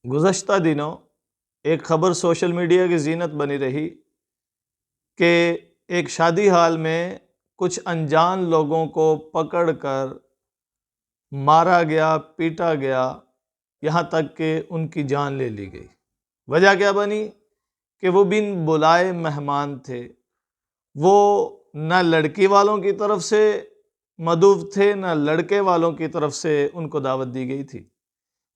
گزشتہ دنوں ایک خبر سوشل میڈیا کی زینت بنی رہی کہ ایک شادی ہال میں کچھ انجان لوگوں کو پکڑ کر مارا گیا، پیٹا گیا، یہاں تک کہ ان کی جان لے لی گئی۔ وجہ کیا بنی کہ وہ بن بلائے مہمان تھے، وہ نہ لڑکی والوں کی طرف سے مدعو تھے نہ لڑکے والوں کی طرف سے ان کو دعوت دی گئی تھی۔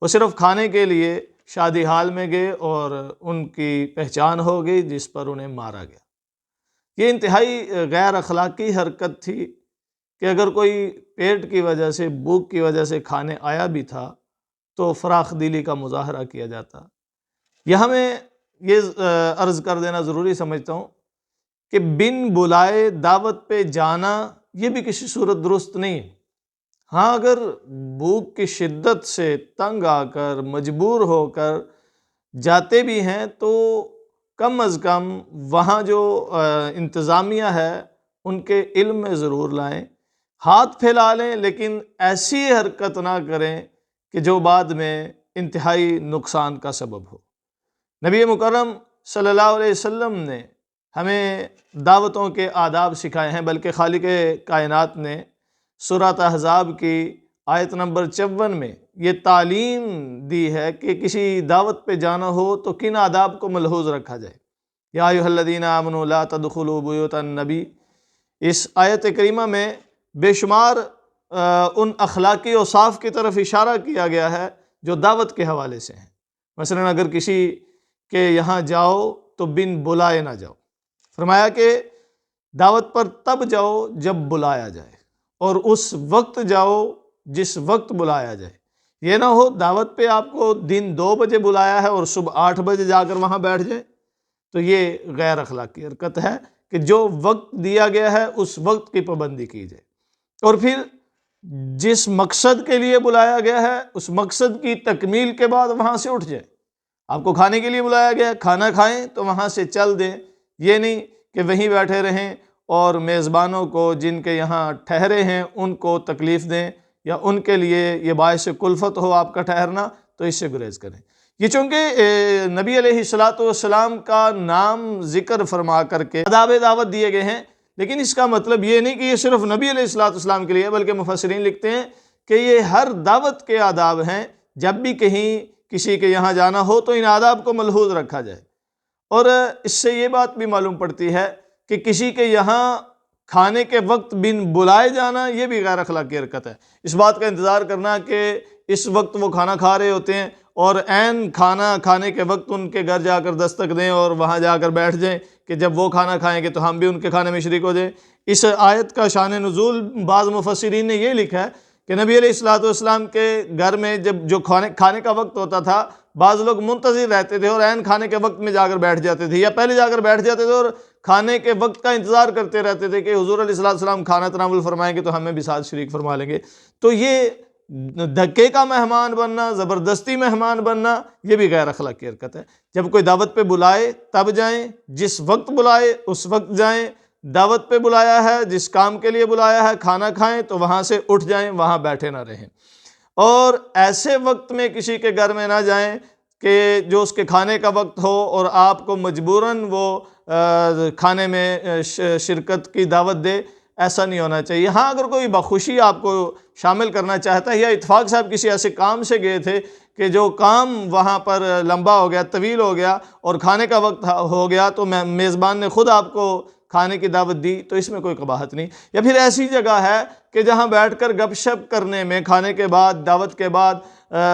وہ صرف کھانے کے لیے شادی ہال میں گئے اور ان کی پہچان ہو گئی جس پر انہیں مارا گیا۔ یہ انتہائی غیر اخلاقی حرکت تھی کہ اگر کوئی پیٹ کی وجہ سے، بھوک کی وجہ سے کھانے آیا بھی تھا تو فراخ دلی کا مظاہرہ کیا جاتا۔ یہاں میں یہ عرض کر دینا ضروری سمجھتا ہوں کہ بن بلائے دعوت پہ جانا یہ بھی کسی صورت درست نہیں ہے۔ ہاں، اگر بھوک کی شدت سے تنگ آ کر مجبور ہو کر جاتے بھی ہیں تو کم از کم وہاں جو انتظامیہ ہے ان کے علم میں ضرور لائیں، ہاتھ پھیلا لیں، لیکن ایسی حرکت نہ کریں کہ جو بعد میں انتہائی نقصان کا سبب ہو۔ نبی مکرم صلی اللہ علیہ وسلم نے ہمیں دعوتوں کے آداب سکھائے ہیں، بلکہ خالق کائنات نے سورۃ احزاب کی آیت نمبر 54 میں یہ تعلیم دی ہے کہ کسی دعوت پہ جانا ہو تو کن آداب کو ملحوظ رکھا جائے۔ یا ایھا الذین آمنوا لا تدخلوا بیوت النبی، اس آیت کریمہ میں بے شمار ان اخلاقی اوصاف کی طرف اشارہ کیا گیا ہے جو دعوت کے حوالے سے ہیں۔ مثلا اگر کسی کے یہاں جاؤ تو بن بلائے نہ جاؤ۔ فرمایا کہ دعوت پر تب جاؤ جب بلایا جائے، اور اس وقت جاؤ جس وقت بلایا جائے۔ یہ نہ ہو دعوت پہ آپ کو دن 2 بجے بلایا ہے اور صبح 8 بجے جا کر وہاں بیٹھ جائیں، تو یہ غیر اخلاقی حرکت ہے کہ جو وقت دیا گیا ہے اس وقت کی پابندی کی جائے، اور پھر جس مقصد کے لیے بلایا گیا ہے اس مقصد کی تکمیل کے بعد وہاں سے اٹھ جائیں۔ آپ کو کھانے کے لیے بلایا گیا ہے، کھانا کھائیں تو وہاں سے چل دیں، یہ نہیں کہ وہیں بیٹھے رہیں اور میزبانوں کو جن کے یہاں ٹھہرے ہیں ان کو تکلیف دیں یا ان کے لیے یہ باعث کلفت ہو آپ کا ٹھہرنا، تو اس سے گریز کریں۔ یہ چونکہ نبی علیہ السلام کا نام ذکر فرما کر کے آداب دعوت دیے گئے ہیں، لیکن اس کا مطلب یہ نہیں کہ یہ صرف نبی علیہ السلام کے لیے، بلکہ مفسرین لکھتے ہیں کہ یہ ہر دعوت کے آداب ہیں۔ جب بھی کہیں کسی کے یہاں جانا ہو تو ان آداب کو ملحوظ رکھا جائے۔ اور اس سے یہ بات بھی معلوم پڑتی ہے کہ کسی کے یہاں کھانے کے وقت بن بلائے جانا یہ بھی غیر اخلاقی حرکت ہے۔ اس بات کا انتظار کرنا کہ اس وقت وہ کھانا کھا رہے ہوتے ہیں اور عین کھانا کھانے کے وقت ان کے گھر جا کر دستک دیں اور وہاں جا کر بیٹھ جائیں کہ جب وہ کھانا کھائیں گے تو ہم بھی ان کے کھانے میں شریک ہو جائیں۔ اس آیت کا شان نزول بعض مفسرین نے یہ لکھا ہے کہ نبی علیہ السلام کے گھر میں جو کھانے کا وقت ہوتا تھا، بعض لوگ منتظر رہتے تھے اور عین کھانے کے وقت میں جا کر بیٹھ جاتے تھے، یا پہلے جا کر بیٹھ جاتے تھے اور کھانے کے وقت کا انتظار کرتے رہتے تھے کہ حضور علیہ السلام کھانا تناول فرمائیں گے تو ہمیں بھی ساتھ شریک فرما لیں گے۔ تو یہ دھکے کا مہمان بننا، زبردستی مہمان بننا، یہ بھی غیر اخلاقی حرکت ہے۔ جب کوئی دعوت پہ بلائے تب جائیں، جس وقت بلائے اس وقت جائیں۔ دعوت پہ بلایا ہے، جس کام کے لیے بلایا ہے، کھانا کھائیں تو وہاں سے اٹھ جائیں، وہاں بیٹھے نہ رہیں۔ اور ایسے وقت میں کسی کے گھر میں نہ جائیں کہ جو اس کے کھانے کا وقت ہو اور آپ کو مجبوراً وہ کھانے میں شرکت کی دعوت دے، ایسا نہیں ہونا چاہیے۔ ہاں، اگر کوئی بخوشی آپ کو شامل کرنا چاہتا ہے یا اتفاق سے آپ کسی ایسے کام سے گئے تھے کہ جو کام وہاں پر لمبا ہو گیا، طویل ہو گیا اور کھانے کا وقت ہو گیا، تو میزبان نے خود آپ کو کھانے کی دعوت دی، تو اس میں کوئی قباحت نہیں۔ یا پھر ایسی جگہ ہے کہ جہاں بیٹھ کر گپ شپ کرنے میں، کھانے کے بعد، دعوت کے بعد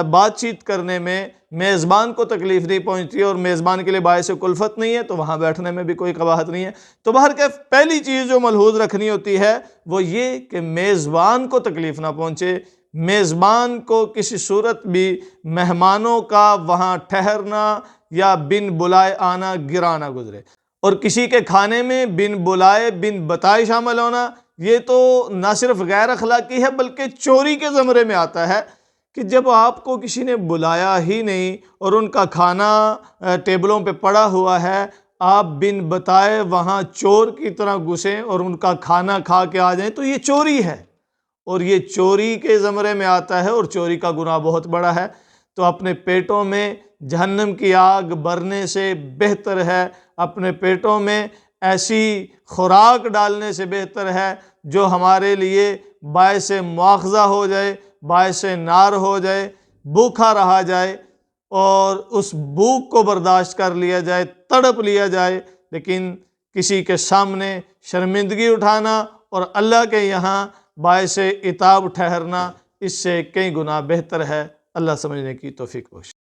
بات چیت کرنے میں میزبان کو تکلیف نہیں پہنچتی اور میزبان کے لیے باعث کلفت نہیں ہے، تو وہاں بیٹھنے میں بھی کوئی قباحت نہیں ہے۔ تو بہرکیف پہلی چیز جو ملحوظ رکھنی ہوتی ہے وہ یہ کہ میزبان کو تکلیف نہ پہنچے، میزبان کو کسی صورت بھی مہمانوں کا وہاں ٹھہرنا یا بن بلائے آنا گرا نہ گزرے۔ اور کسی کے کھانے میں بن بلائے بن بتائے شامل ہونا، یہ تو نہ صرف غیر اخلاقی ہے بلکہ چوری کے زمرے میں آتا ہے کہ جب آپ کو کسی نے بلایا ہی نہیں اور ان کا کھانا ٹیبلوں پہ پڑا ہوا ہے، آپ بن بتائے وہاں چور کی طرح گھسیں اور ان کا کھانا کھا کے آ جائیں، تو یہ چوری ہے، اور یہ چوری کے زمرے میں آتا ہے اور چوری کا گناہ بہت بڑا ہے۔ تو اپنے پیٹوں میں جہنم کی آگ برنے سے بہتر ہے، اپنے پیٹوں میں ایسی خوراک ڈالنے سے بہتر ہے جو ہمارے لیے باعث مواخذہ ہو جائے، باعث نار ہو جائے، بھوکا رہا جائے اور اس بھوک کو برداشت کر لیا جائے، تڑپ لیا جائے، لیکن کسی کے سامنے شرمندگی اٹھانا اور اللہ کے یہاں باعث عتاب ٹھہرنا اس سے کئی گنا بہتر ہے۔ اللہ سمجھنے کی توفیق بخشے۔